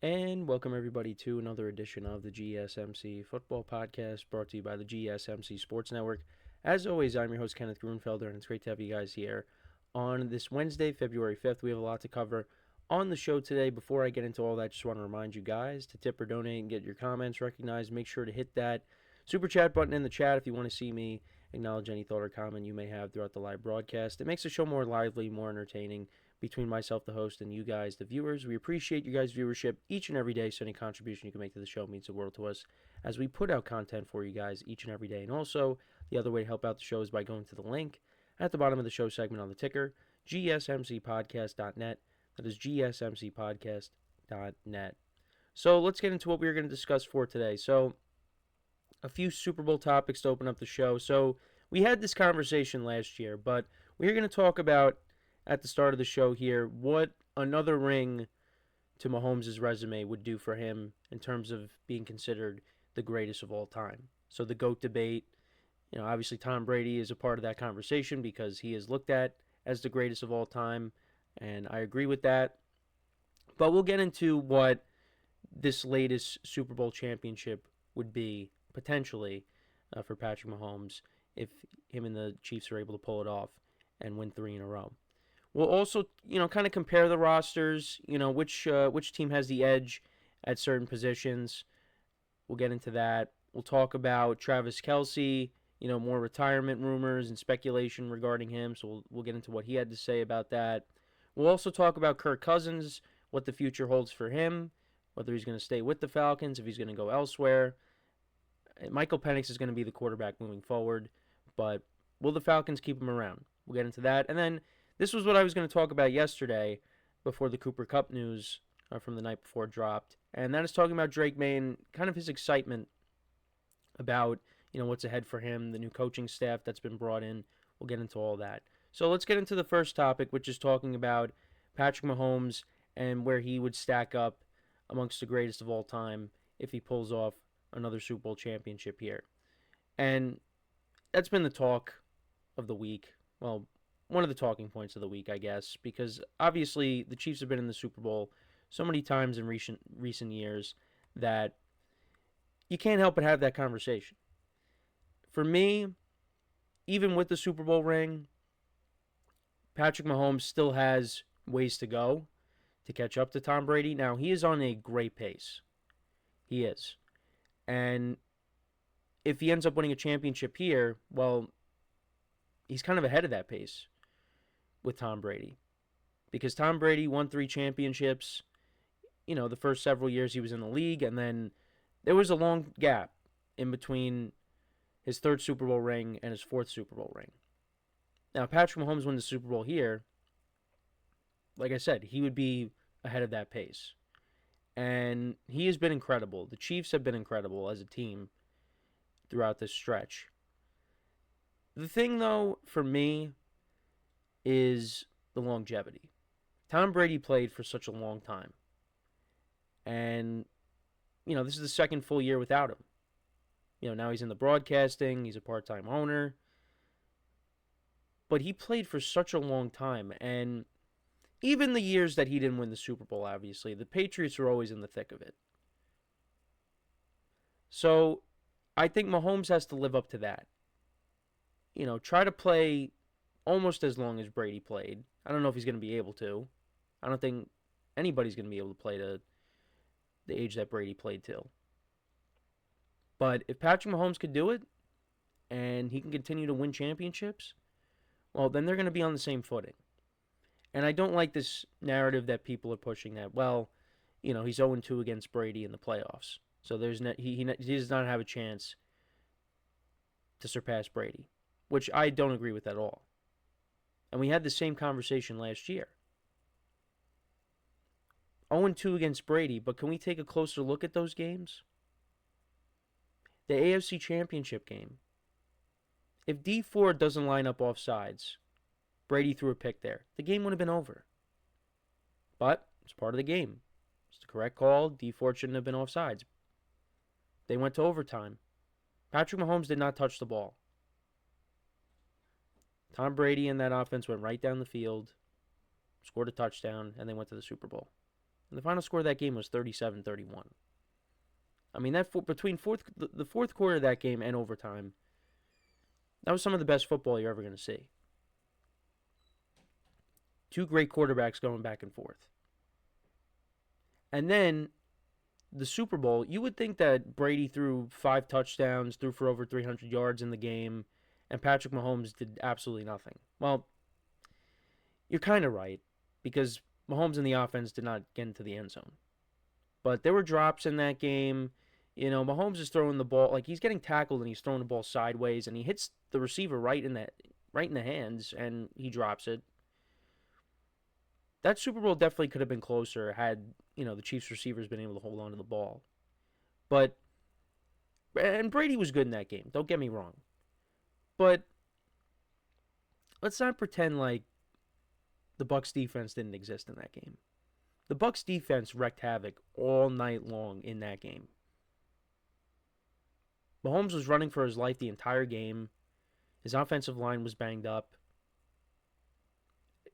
And welcome everybody to another edition of the GSMC Football Podcast brought to you by the GSMC Sports Network. As always, I'm your host Kenneth Grunfelder, and it's great to have you guys here on this Wednesday, February 5th. We have a lot to cover on the show today. Before I get into all that, just want to remind you guys to tip or donate and get your comments recognized. Make sure to hit that super chat button in the chat if you want to see me acknowledge any thought or comment you may have throughout the live broadcast. It makes the show more lively, more entertaining between myself, the host, and you guys, the viewers. We appreciate you guys' viewership each and every day, so any contribution you can make to the show means the world to us as we put out content for you guys each and every day. And also, the other way to help out the show is by going to the link at the bottom of the show segment on the ticker, GSMCPodcast.net. That is GSMCPodcast.net. So let's get into what we're going to discuss for today. So, a few Super Bowl topics to open up the show. So, we had this conversation last year, but we're going to talk about at the start of the show here what another ring to Mahomes' resume would do for him in terms of being considered the greatest of all time. So the GOAT debate, obviously Tom Brady is a part of that conversation because he is looked at as the greatest of all time, and I agree with that. But we'll get into what this latest Super Bowl championship would be potentially for Patrick Mahomes if him and the Chiefs are able to pull it off and win 3 in a row. We'll also, kind of compare the rosters, which team has the edge at certain positions. We'll get into that. We'll talk about Travis Kelce, more retirement rumors and speculation regarding him, so we'll get into what he had to say about that. We'll also talk about Kirk Cousins, what the future holds for him, whether he's going to stay with the Falcons, if he's going to go elsewhere. Michael Penix is going to be the quarterback moving forward, but will the Falcons keep him around? We'll get into that. And then this was what I was going to talk about yesterday before the Cooper Kupp news from the night before dropped. And that is talking about Drake May and kind of his excitement about, what's ahead for him, the new coaching staff that's been brought in. We'll get into all that. So let's get into the first topic, which is talking about Patrick Mahomes and where he would stack up amongst the greatest of all time if he pulls off another Super Bowl championship here. And that's been the talk of the week. Well, one of the talking points of the week, I guess, because obviously the Chiefs have been in the Super Bowl so many times in recent years that you can't help but have that conversation. For me, even with the Super Bowl ring, Patrick Mahomes still has ways to go to catch up to Tom Brady. Now, he is on a great pace. He is. And if he ends up winning a championship here, well, he's kind of ahead of that pace with Tom Brady. Because Tom Brady won 3 championships, the first several years he was in the league, and then there was a long gap in between his 3rd Super Bowl ring and his 4th Super Bowl ring. Now, Patrick Mahomes wins the Super Bowl here. Like I said, he would be ahead of that pace. And he has been incredible. The Chiefs have been incredible as a team throughout this stretch. The thing, though, for me, is the longevity. Tom Brady played for such a long time. And, this is the 2nd full year without him. Now he's in the broadcasting, he's a part-time owner. But he played for such a long time. And even the years that he didn't win the Super Bowl, obviously, the Patriots were always in the thick of it. So I think Mahomes has to live up to that. Try to play almost as long as Brady played. I don't know if he's going to be able to. I don't think anybody's going to be able to play to the age that Brady played till. But if Patrick Mahomes could do it, and he can continue to win championships, well, then they're going to be on the same footing. And I don't like this narrative that people are pushing that, well, he's 0-2 against Brady in the playoffs. So he does not have a chance to surpass Brady, which I don't agree with at all. And we had the same conversation last year. 0-2 against Brady, but can we take a closer look at those games? The AFC Championship game. If D Ford doesn't line up off sides, Brady threw a pick there, the game would have been over. But it's part of the game. It's the correct call. D Ford shouldn't have been off sides. They went to overtime. Patrick Mahomes did not touch the ball. Tom Brady and that offense went right down the field, scored a touchdown, and they went to the Super Bowl. And the final score of that game was 37-31. I mean, between the fourth quarter of that game and overtime, that was some of the best football you're ever going to see. Two great quarterbacks going back and forth. And then the Super Bowl, you would think that Brady threw 5 touchdowns, threw for over 300 yards in the game, and Patrick Mahomes did absolutely nothing. Well, you're kind of right, because Mahomes and the offense did not get into the end zone. But there were drops in that game. You know, Mahomes is throwing the ball like he's getting tackled and he's throwing the ball sideways and he hits the receiver right in the hands and he drops it. That Super Bowl definitely could have been closer had, the Chiefs receivers been able to hold on to the ball. But and Brady was good in that game. Don't get me wrong. But let's not pretend like the Bucs defense didn't exist in that game. The Bucs defense wreaked havoc all night long in that game. Mahomes was running for his life the entire game. His offensive line was banged up.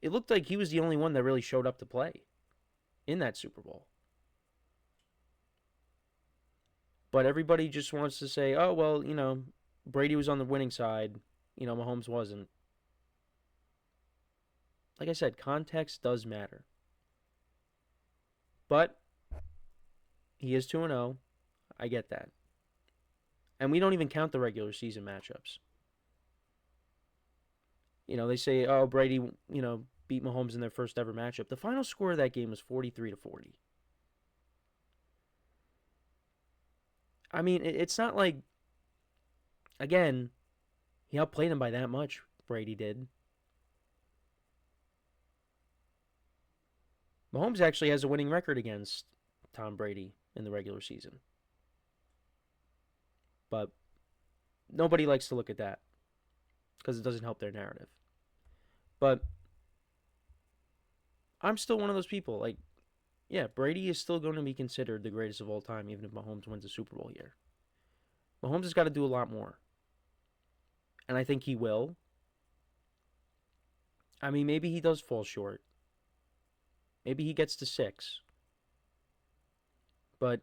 It looked like he was the only one that really showed up to play in that Super Bowl. But everybody just wants to say, oh, well, Brady was on the winning side. Mahomes wasn't. Like I said, context does matter. But he is 2-0. I get that. And we don't even count the regular season matchups. They say, oh, Brady, beat Mahomes in their first ever matchup. The final score of that game was 43-40. I mean, it's not like, again, he outplayed him by that much, Brady did. Mahomes actually has a winning record against Tom Brady in the regular season. But nobody likes to look at that because it doesn't help their narrative. But I'm still one of those people. Like, yeah, Brady is still going to be considered the greatest of all time, even if Mahomes wins a Super Bowl here. Mahomes has got to do a lot more. And I think he will. I mean, maybe he does fall short. Maybe he gets to 6. But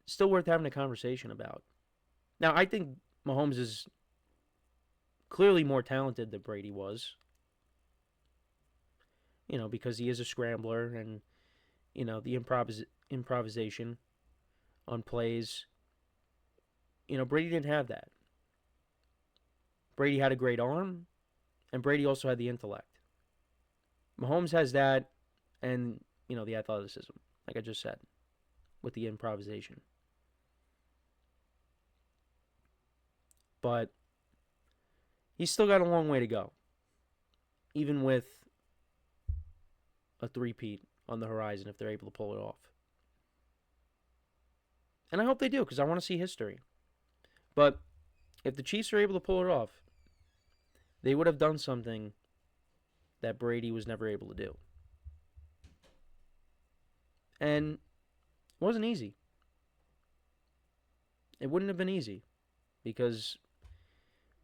still worth having a conversation about. Now, I think Mahomes is clearly more talented than Brady was. Because he is a scrambler and, the improvisation on plays. Brady didn't have that. Brady had a great arm, and Brady also had the intellect. Mahomes has that and, the athleticism, like I just said, with the improvisation. But he's still got a long way to go, even with a three-peat on the horizon if they're able to pull it off. And I hope they do, because I want to see history. But if the Chiefs are able to pull it off, they would have done something that Brady was never able to do. And it wasn't easy. It wouldn't have been easy because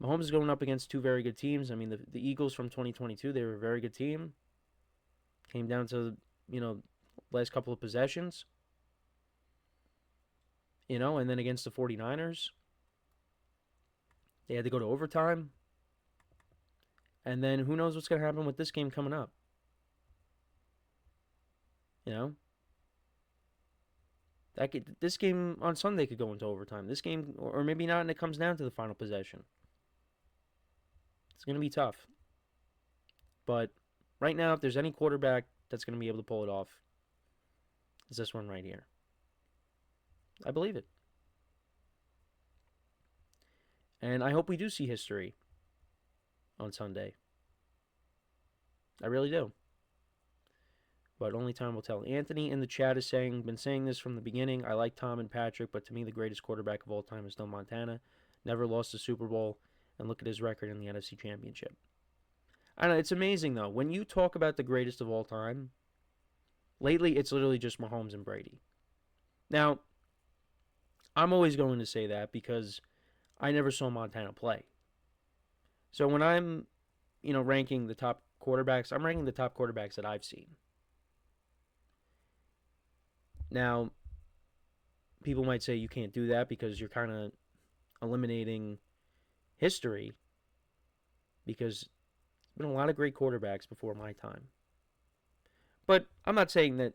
Mahomes is going up against two very good teams. I mean, the Eagles from 2022, they were a very good team. Came down to, last couple of possessions. And then against the 49ers, they had to go to overtime. And then who knows what's going to happen with this game coming up. This game on Sunday could go into overtime. This game, or maybe not, and it comes down to the final possession. It's going to be tough. But right now, if there's any quarterback that's going to be able to pull it off, it's this one right here. I believe it. And I hope we do see history on Sunday. I really do. But only time will tell. Anthony in the chat is been saying this from the beginning. I like Tom and Patrick, but to me the greatest quarterback of all time is still Montana. Never lost a Super Bowl, and look at his record in the NFC Championship. I know, it's amazing, though. When you talk about the greatest of all time, lately it's literally just Mahomes and Brady. Now, I'm always going to say that because I never saw Montana play. So when I'm, ranking the top quarterbacks, I'm ranking the top quarterbacks that I've seen. Now, people might say you can't do that because you're kind of eliminating history because there's been a lot of great quarterbacks before my time. But I'm not saying that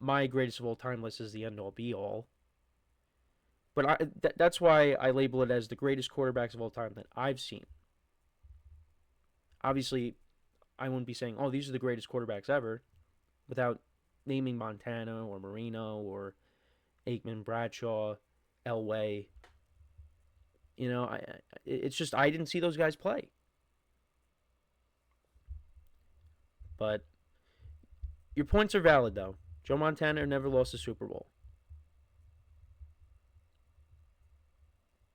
my greatest of all time list is the end all be all. But that's why I label it as the greatest quarterbacks of all time that I've seen. Obviously, I wouldn't be saying, oh, these are the greatest quarterbacks ever without naming Montana or Marino or Aikman, Bradshaw, Elway. It's just I didn't see those guys play. But your points are valid, though. Joe Montana never lost a Super Bowl.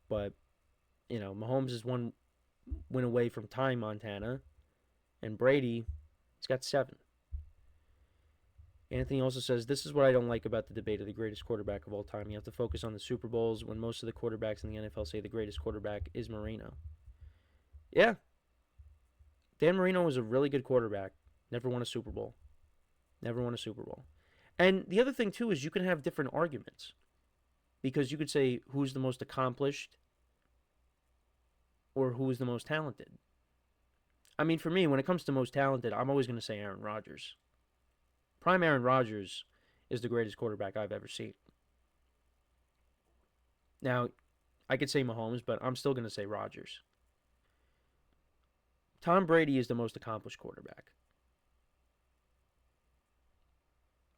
But, Mahomes is one win away from tying Montana, and Brady, he's got 7. Anthony also says, this is what I don't like about the debate of the greatest quarterback of all time. You have to focus on the Super Bowls when most of the quarterbacks in the NFL say the greatest quarterback is Marino. Yeah, Dan Marino was a really good quarterback. Never won a Super Bowl. Never won a Super Bowl. And the other thing, too, is you can have different arguments. Because you could say who's the most accomplished or who is the most talented. I mean, for me, when it comes to most talented, I'm always going to say Aaron Rodgers. Prime Aaron Rodgers is the greatest quarterback I've ever seen. Now, I could say Mahomes, but I'm still going to say Rodgers. Tom Brady is the most accomplished quarterback.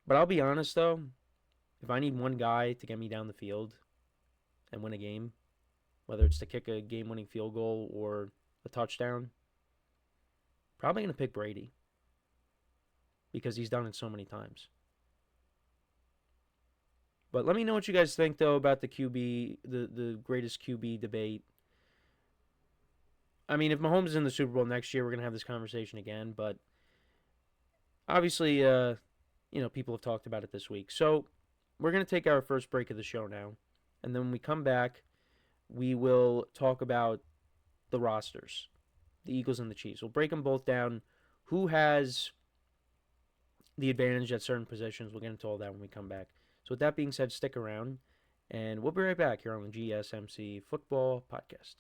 But I'll be honest, though, if I need one guy to get me down the field and win a game, whether it's to kick a game-winning field goal or a touchdown, probably going to pick Brady because he's done it so many times. But let me know what you guys think, though, about the QB, the greatest QB debate. I mean, if Mahomes is in the Super Bowl next year, we're going to have this conversation again. But obviously, people have talked about it this week. So we're going to take our first break of the show now. And then when we come back, we will talk about the rosters, the Eagles and the Chiefs. We'll break them both down. Who has the advantage at certain positions? We'll get into all that when we come back. So with that being said, stick around. And we'll be right back here on the GSMC Football Podcast.